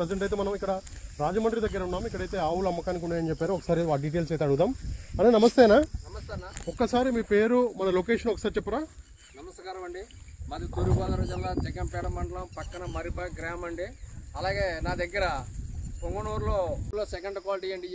Present అయితే మనం ఇక్కడ రాజమండ్రి దగ్గర ఉన్నాం. ఇక్కడైతే ఆవులు అమ్మకానికి ఉన్నాయని చెప్పారు. ఒకసారి ఆ డీటెయిల్స్ అయితే అడుగుదాం. అన్న నమస్తేనా? నమస్తే అన్న. ఒక్కసారి మీ పేరు మన లొకేషన్ ఒకసారి చెప్పరా? నమస్కారం అండి. మాది తూర్పుగోదావరి జిల్లా జగ్గంపేట మండలం పక్కన మరిపాక గ్రామం అండి. అలాగే నా దగ్గర పొంగనూరులో సెకండ్ క్వాలిటీ అండి.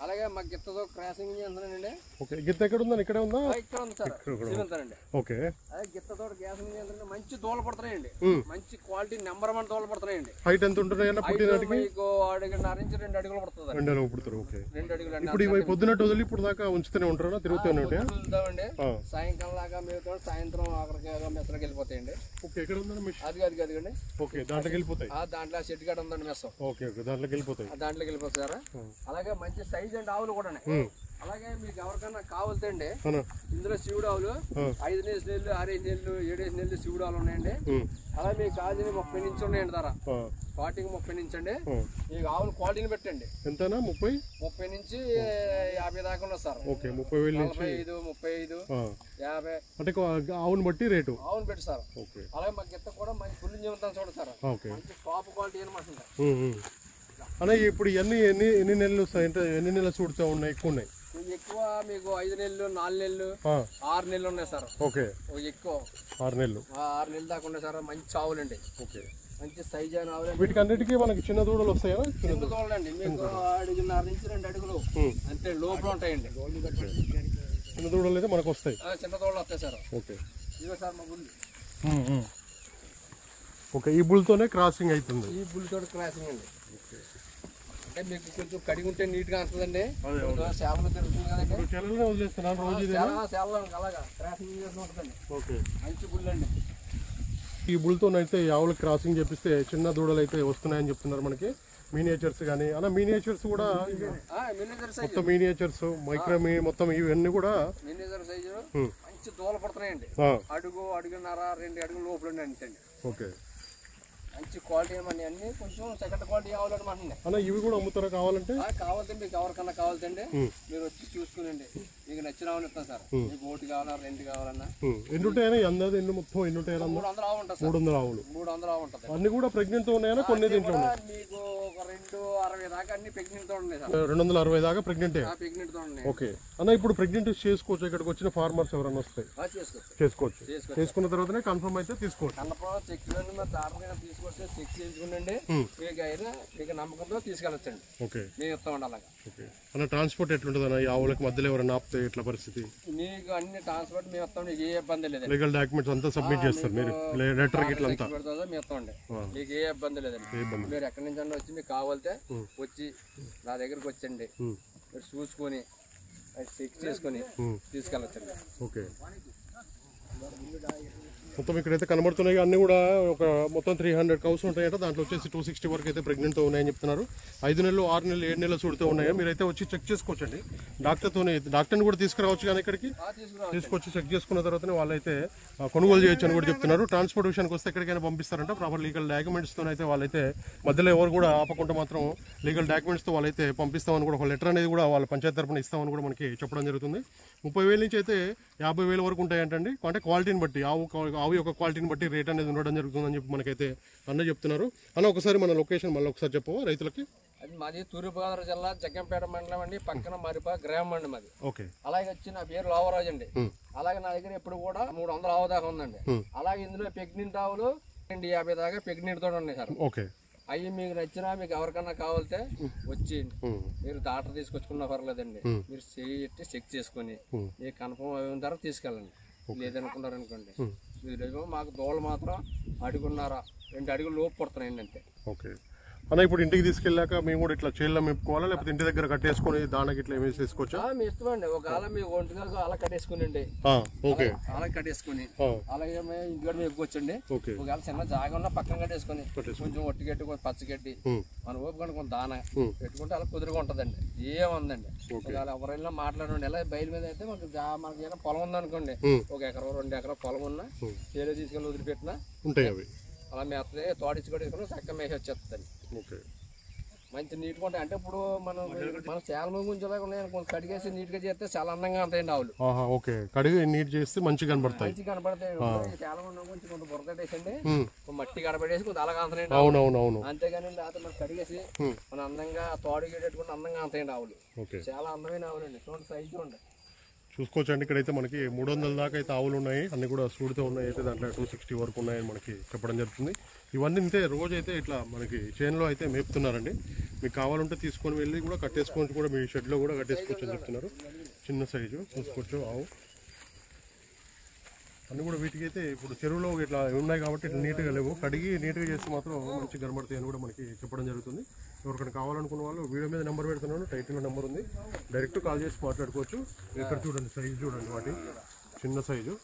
అలాగే మా గిత్తతో క్రాసింగ్ చేస్తున్నానండి. ఓకే, గిత్త ఎక్కడ ఉందని? ఇక్కడే ఉందా? ఇక్కడ ఉంది సార్, చూపిస్తానండి. ఓకే, అదే గిత్తతో క్రాసింగ్ చేస్తున్నాండి. మంచి దూల పడుతున్నాయండి, మంచి క్వాలిటీ నెంబర్ 1 దూల పడుతున్నాయండి. హైట్ ఎంత ఉంటున్నాయన్న? పుట్టినటికి మీకు 1.5 నుంచి 2 అడుగులు పడుతుంది. 2 అడుగులు పుడతారు. ఓకే, 2 అడుగులు. ఇప్పుడు ఇవి పొద్దునట్టు వదిలి ఇప్పుడు దాకా ఉంచుతూనే ఉంటారా? తిరుగుతూనే ఉంటాయా? వెళ్తామండి. సాయంకాలం లాగా మేము సాయంత్రం అక్కడికి మెస్సలోకి వెళ్ళిపోతాయండి. ఓకే, ఎక్కడ ఉందండి మిషన్? అదిగండి. ఓకే, దాంట్లోకి వెళ్ళిపోతాయి. దాంట్లో షెడ్ గార్డ్ ఉందండి మెస్. ఓకే ఓకే, దాంట్లోకి వెళ్ళిపోతాయి. వెళ్ళిపోతారా? అలాగే మంచి సైజ్ అండి ఆవులు కూడా. అలాగే మీకు ఎవరికన్నా కావాలంటే అండి, ఇందులో శివుడు ఆవులు 5 నెలలు 6 నెలలు 7 నెలలు శివుడు ఆవులు ఉన్నాయండి. అలాగే మీకు కాజీని 30 నుంచి ఉన్నాయండి. ధర స్టార్టింగ్ 30 నుంచి అండి. మీకు ఆవులు క్వాలిటీని పెట్టండి. ఎంతనా? 30 నుంచి 50 దాకా ఉన్నారు సార్. ఓకే, 30,000 నుంచి 35 50 అంటే ఆవును బట్టి రేటు. ఆవును పెట్టి సార్. అలాగే మా గిత్త కూడా మంచి ఫుల్ జీవితం చూడండి సార్. మంచి టాప్ క్వాలిటీ అనమాట. అన్న ఇప్పుడు ఎన్ని నెలలు అంటే ఎన్ని నెలలు చూడుతూ ఉన్నాయి? ఎక్కువ ఉన్నాయి. ఎక్కువ మీకు 5 నెలలు 4 నెలలు 6 నెలలు ఉన్నాయి సార్. ఓకే, ఎక్కువ 6 నెలలు దాకా ఉన్నాయి సార్. మంచి ఆవులండి. ఓకే, మంచి సైజ్ అయిన ఆవులు. వీటికి అన్నిటికీ మనకి చిన్న దూడలు వస్తాయా? చిన్న దూడలు అండి. మీకు 1.5 నుంచి 2 అడుగులు అంతే లోపల ఉంటాయండి. చిన్న దూడలు అయితే మనకు వస్తాయి. చిన్న దూడలు వస్తాయి సార్. ఓకే, ఇదిగో సార్ మా బుల్. ఓకే, ఈ బుల్తోనే క్రాసింగ్ అవుతుంది. ఈ బుల్తో క్రాసింగ్ అండి. అంటే మీకు కొంచెం కడిగి ఉంటే నీట్ గా వస్తుందండి. సేవలు తిరుగుతుంది కదండి. వదిలేస్తున్నాను రోజు. అలాగా క్రాసింగ్ ఉంటుందండి. ఓకే, మంచి బుల్ అండి. ఈ బుల్తోనైతే ఆవులు క్రాసింగ్ చేపిస్తే చిన్న దూడలు అయితే వస్తున్నాయని చెప్తున్నారు మనకి. మినియేచర్స్ కానీ అలా మినియేచర్స్ కూడా మొత్తం మినియేచర్స్ మైక్రోమి మొత్తం ఇవన్నీ కూడా మినియేచర్ సైజు మంచి దూల పడుతున్నాయండి. అడుగు 1.5 2 అడుగులు లోపల అండి. ఓకే, మంచి క్వాలిటీ ఏమన్నా అన్ని కొంచెం సెకండ్ క్వాలిటీ కావాలన్నమాట. అన్న ఇవి కూడా అమ్ముతారా? కావాలంటే మీకు ఎవరికన్నా కావాలంటే మీరు వచ్చి చూసుకునండి. మీకు నచ్చిన ఆవులు ఇస్తాం సార్. మీకు 1 కావాలా 2 కావాలన్నా. ఎన్ని ఉంటాయన్నా? అందరూ ఎన్ని మొత్తం ఎన్ని ఉంటాయి? 300 ఆవులు ఉంటాయి. 300 ఆవులు. 300 ఆవులు ఉంటుంది. అన్ని కూడా ప్రెగ్నెంట్ తో ఉన్నాయా? కొన్ని దీంట్లో మీకు ఒక 260 దాకా అన్ని ప్రెగ్నెంట్ తో ఉన్నాయి సార్. 260 దాకా ప్రెగ్నెంట్ ప్రెగ్నెంట్ తో ఉన్నాయి. ఓకే అన్న, ఇప్పుడు ప్రెగ్నెంట్ చేసుకోవచ్చు? ఇక్కడికి వచ్చిన ఫార్మర్స్ ఎవరైనా వస్తాయి చేసుకోవచ్చు. చేసుకున్న తర్వాతనే కన్ఫర్మ్ అయితే తీసుకోవచ్చు. కన్ఫర్మ్ చెక్ తీసుకొస్తే చెక్ చేయించుకుంటే మీకు అయినా మీకు నమ్మకంతో తీసుకెళ్ళొచ్చండి. ఓకే, మేము ఇస్తామండి అలాగా. ఓకే అన్న, ట్రాన్స్పోర్ట్ ఎట్లుంటుంది అన్న? ఈ ఆవులకి మధ్యలో ఎవరైనా ఆపితే ఎట్లా పరిస్థితి? మీకు అన్ని ట్రాన్స్పోర్ట్ మేము ఇస్తాం. మీకు ఏ ఇబ్బంది లేదు. లీగల్ డాక్యుమెంట్స్ అంతా సబ్మిట్ చేస్తారు మీరు? లెటర్ గిట్లా అంతా మేము ఇస్తామండి. మీకు ఏ ఇబ్బంది లేదండి. మీరు ఎక్కడి నుంచి అన్న వచ్చి మీకు కావాలితే వచ్చి నా దగ్గరకు వచ్చండి. మీరు చూసుకొని చెక్ చేసుకొని తీసుకెళ్ళొచ్చండి. ఓకే, మొత్తం ఇక్కడైతే కనబడుతున్నాయి అన్ని కూడా ఒక మొత్తం 300 కౌస్ ఉంటాయట. దాంట్లో వచ్చేసి 260 వరకు అయితే ప్రెగ్నెంట్తో ఉన్నాయని చెప్తున్నారు. 5 నెలలు 6 నెలలు 7 నెలలు చూడుతూ ఉన్నాయో మీరైతే వచ్చి చెక్ చేసుకోవచ్చండి. డాక్టర్ని కూడా తీసుకురావచ్చు కానీ ఇక్కడికి తీసుకొచ్చి చెక్ చేసుకున్న తర్వాతనే వాళ్ళైతే కొనుగోలు చేయొచ్చు అని కూడా చెప్తున్నారు. ట్రాన్స్పోర్ట్ విషయానికి వస్తే ఎక్కడికైనా పంపిస్తారంట. ప్రాపర్ లీగల్ డాక్యుమెంట్స్తో అయితే వాళ్ళైతే మధ్యలో ఎవరు కూడా ఆపకుండా మాత్రం లీగల్ డాక్యుమెంట్స్తో వాళ్ళైతే పంపిస్తామని కూడా ఒక లెటర్ అనేది కూడా వాళ్ళ పంచాయతీ తరపున ఇస్తామని కూడా మనకి చెప్పడం జరుగుతుంది. 30,000 నుంచి అయితే 50,000 వరకు ఉంటాయంటండి. అంటే క్వాలిటీని బట్టి ఆవు యొక్క క్వాలిటీని బట్టి రేట్ అనేది ఉండడం జరుగుతుందని చెప్పి మనకైతే అన్న చెప్తున్నారు. అన్న ఒకసారి మన లొకేషన్ మళ్ళీ ఒకసారి చెప్పవా రైతులకి? అది మాది తూర్పుగోదావరి జిల్లా జగ్గంపేట మండలం అండి. పక్కన మరిపా గ్రామం అండి మాది. ఓకే, అలాగే వచ్చి నా పేరు లావరాజు అండి. అలాగే నా దగ్గర ఎప్పుడు కూడా 300 ఆవు దాకా ఉందండి. అలాగే ఇందులో ప్రెగ్నెంట్ ఆవులు 50 దాకా ప్రెగ్నెంట్ తోటి ఉన్నాయి సార్. ఓకే, అవి మీకు నచ్చినా మీకు ఎవరికన్నా కావాలితే వచ్చి మీరు డాక్టర్ తీసుకొచ్చుకున్నా పర్లేదండి. మీరు చెక్ చేసుకుని మీకు కన్ఫర్మ్ అయిన తర్వాత తీసుకెళ్ళండి. లేదనుకున్నారనుకోండి మీరు మాకు దోళ్ళు మాత్రం 2 అడుగులు లోపు పడుతున్నాయండి అంతే. ఓకే అన్న, ఇప్పుడు ఇంటికి తీసుకెళ్ళాక మేము కూడా ఇట్లా చేళ్ళ మెప్పుకోవాలా లేకపోతే ఇంటి దగ్గర కట్టేసుకుని దానికి ఇట్లా ఏమేసి తీసుకోవచ్చా? మీ ఇష్టం అండి. ఒకవేళ మీ ఒంటిగా అలా కట్టేసుకుని అలా కట్టేసుకుని అలాగే ఇంటికాడ మేపుకోవచ్చండి. ఒకవేళ చిన్న జాగా ఉన్న పక్కన కట్టేసుకుని కొంచెం ఒట్టి గడ్డి కొంచెం పచ్చగడ్డి మన ఓపుకొని కొంచెం దాన పెట్టుకుంటే అలా కుదురుగా ఉంటదండి. ఏముందండి ఒకవేళ ఎవరైనా మాట్లాడండి. ఎలా బయలు మీద అయితే మనకి ఏమైనా పొలం ఉందనుకోండి, 1 ఎకరం 2 ఎకరం పొలం ఉన్నా చేలో తీసుకెళ్ళి వదిలిపెట్టినా ఉంటాయి అవి. అలా మేస్తే తోడిచ్చి కూడా చక్క మేసి వచ్చేస్తుందండి. ఓకే, మంచి నీట్గా ఉంటాయి. అంటే ఇప్పుడు మనం చాలా మంది గుంజలాగా ఉన్నాయి, కొంచెం కడిగేసి నీట్గా చేస్తే చాలా అందంగా ఉంటాయండి ఆవులు. ఓకే, కడిగి నీట్ చేస్తే మంచిగా కనబడతాయి. మంచిగా కనపడతాయి. చాలా మంది కొంచెం కొంత బురదటేసండి, కొంచెం మట్టి కడబడేసి కొంచెం అలాగా అంతనండి. అవునవునవును, అంతేగాని లేకపోతే మనం కడిగేసి మన అందంగా తోడు గేటెట్టుకుంటే అందంగా అంతాయండి ఆవులు. చాలా అందమైన ఆవులండి. చూడండి సైజు చూడండి, చూసుకోవచ్చండి. ఇక్కడైతే మనకి 300 దాకా అయితే ఆవులు ఉన్నాయి, అన్ని కూడా సూడితో ఉన్నాయి. అయితే దాంట్లో 260 వరకు ఉన్నాయని మనకి చెప్పడం జరుగుతుంది. ఇవన్నీ ఇంతే రోజు అయితే ఇట్లా మనకి చేనులో అయితే మేపుతున్నారండి. మీకు కావాలంటే తీసుకొని వెళ్ళి కూడా కట్టేసుకొని కూడా మీ షెడ్లో కూడా కట్టేసుకోవచ్చు అని చెప్తున్నారు. చిన్న సైజు చూసుకోవచ్చు ఆవు అన్నీ కూడా. వీటికి అయితే ఇప్పుడు చెరువులో ఇట్లా ఉన్నాయి కాబట్టి ఇట్లా నీట్గా లేవు, కడిగి నీట్గా చేస్తే మాత్రం మంచి కనబడతాయి అని కూడా మనకి చెప్పడం జరుగుతుంది. ఎవరికైనా కావాలనుకున్న వాళ్ళు వీడియో మీద నెంబర్ పెడుతున్నాను, టైటిల్లో నెంబర్ ఉంది, డైరెక్ట్ కాల్ చేసి మాట్లాడుకోవచ్చు. ఇక్కడ చూడండి సైజు చూడండి, వాటి చిన్న సైజు.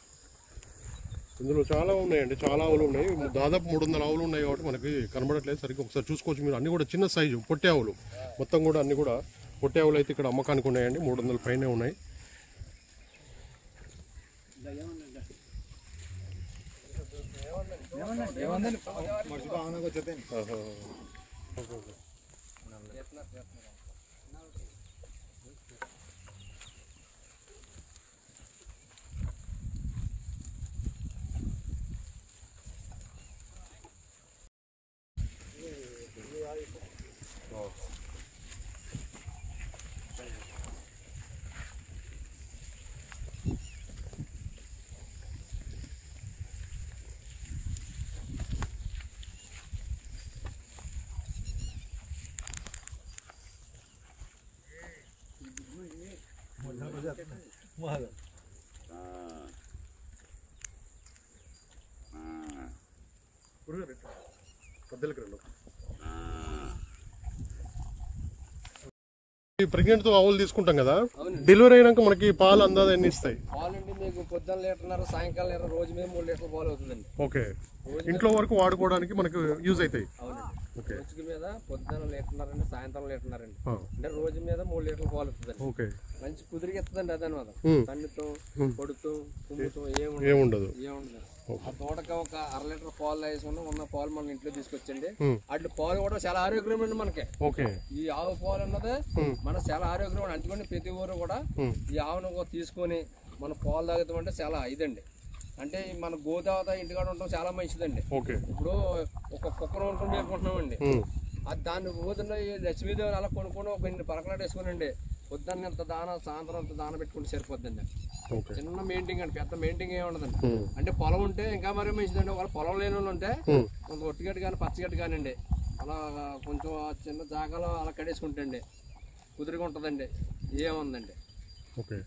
ఇందులో చాలా ఉన్నాయండి, చాలా ఆవులు ఉన్నాయి. దాదాపు 300 ఆవులు ఉన్నాయి కాబట్టి మనకి కనబడట్లేదు సరిగ్గా. ఒకసారి చూసుకోవచ్చు మీరు. అన్ని కూడా చిన్న సైజు పొట్టే ఆవులు, మొత్తం కూడా అన్ని కూడా పొట్టే ఆవులు అయితే ఇక్కడ అమ్మకానికి ఉన్నాయండి. 300 పైనే ఉన్నాయి. ప్రెగ్నెంట్ తో ఆవులు తీసుకుంటాం కదా, డెలివరీ అయినాక మనకి పాలు అందాజ ఎన్ని ఇస్తాయి? పాలండి మీకు పొద్దున్న లీటర్న్నర, సాయంకాలం లీటర్, రోజు మీద 3 లీటర్ల పాలు అవుతుందండి. ఓకే, ఇంట్లో వరకు వాడుకోవడానికి మనకు యూజ్ అవుతాయి. రోజు మీద పొద్దున్న లీటర్న్నర అండి, సాయంత్రం లీటర్న్నర అండి. అంటే రోజు మీద 3 లీటర్ల పాలు అవుతుందండి. ఓకే, మంచి కుదిరికి ఎత్తదండి. అదనమాట కన్నుతో పొడుతూ కుమ్ముతో ఏముండదు. ఆ తోటకి ఒక 1/2 లీటర్ పాలు వేసుకుని ఉన్న పాలు మనం ఇంట్లో తీసుకొచ్చండి. అట్లా పాలు కూడా చాలా ఆరోగ్యం అండి మనకి. ఈ ఆవు పాలు అన్నది మన చాలా ఆరోగ్యం. అందుకని ప్రతి ఊరు కూడా ఈ ఆవును తీసుకొని మన పాలు తాగుతామంటే చాలా ఇదండి. అంటే మన గోదావత ఇంటికాడ ఉండటం చాలా మంచిదండి. ఇప్పుడు ఒక కుక్కను వండుకొని మేపుకుంటున్నామండి, అది దాన్ని రోజున లక్ష్మీదేవి అలా కొనుక్కొని ఒక 2 పరకలాట వేసుకోనండి. పొద్దున్న ఇంత దాన, సాయంత్రం ఇంత దాన పెట్టుకుంటే సరిపోద్దండి. చిన్న మెయింటింగ్ అండి, పెద్ద మెయింటింగ్ ఏమి ఉండదండి. అంటే పొలం ఉంటే ఇంకా మరీ మంచిదండి. ఒకవేళ పొలం లేని వాళ్ళు ఉంటే కొంత ఒట్టిగడ్డ కానీ పచ్చిగడ్డ కానివ్వండి, అలా కొంచెం చిన్న జాగాలో అలా కడేసుకుంటండి కుదురుగా ఉంటుందండి. ఏముందండి. ఓకే,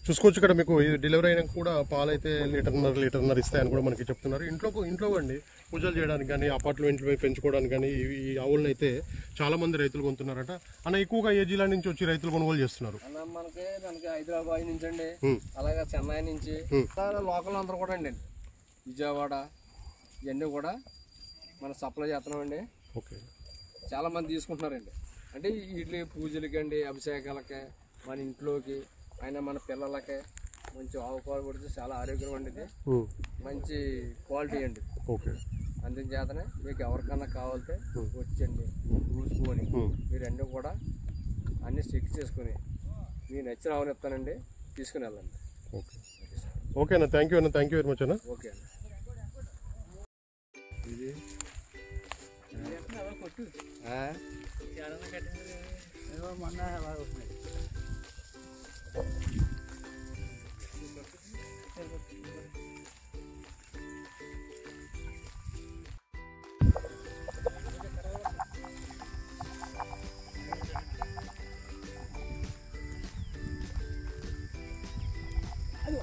చూసుకోవచ్చు. ఇక్కడ మీకు డెలివరీ అయినా కూడా పాలు అయితే లీటర్న్నర ఇస్తాయని కూడా మనకి చెప్తున్నారు. ఇంట్లో అండి పూజలు చేయడానికి కానీ, అపార్ట్మెంట్లు పెంచుకోవడానికి కానీ ఈ ఆవులను అయితే చాలా మంది రైతులు కొంటున్నారట. అన్న ఎక్కువగా ఏ జిల్లా నుంచి వచ్చి రైతులు కొనుగోలు చేస్తున్నారు? అన్న మనకి హైదరాబాద్ నుంచి అండి, అలాగే చెన్నై నుంచి, లోకల్ అందరూ కూడా అండి, విజయవాడ ఇవన్నీ కూడా మనం సప్లై చేస్తున్నామండి. ఓకే, చాలా మంది తీసుకుంటున్నారండి. అంటే వీటి పూజలకి అండి, అభిషేకాలకి, మన ఇంట్లోకి అయినా మన పిల్లలకి మంచి ఆవు పాలు పడితే చాలా ఆరోగ్యం అండి. ఇది మంచి క్వాలిటీ అండి. ఓకే, అందుచేతనే మీకు ఎవరికన్నా కావాలంటే వచ్చండి, చూసుకొని మీరు అన్నీ కూడా అన్నీ చెక్ చేసుకుని మీరు నచ్చిన ఆవుని ఇస్తానండి, తీసుకుని వెళ్ళండి. ఓకే, ఓకే అన్న, థ్యాంక్ యూ అన్న, థ్యాంక్ యూ వెరీ మచ్ అన్న. ఓకే అన్న. ఇది అయ్యో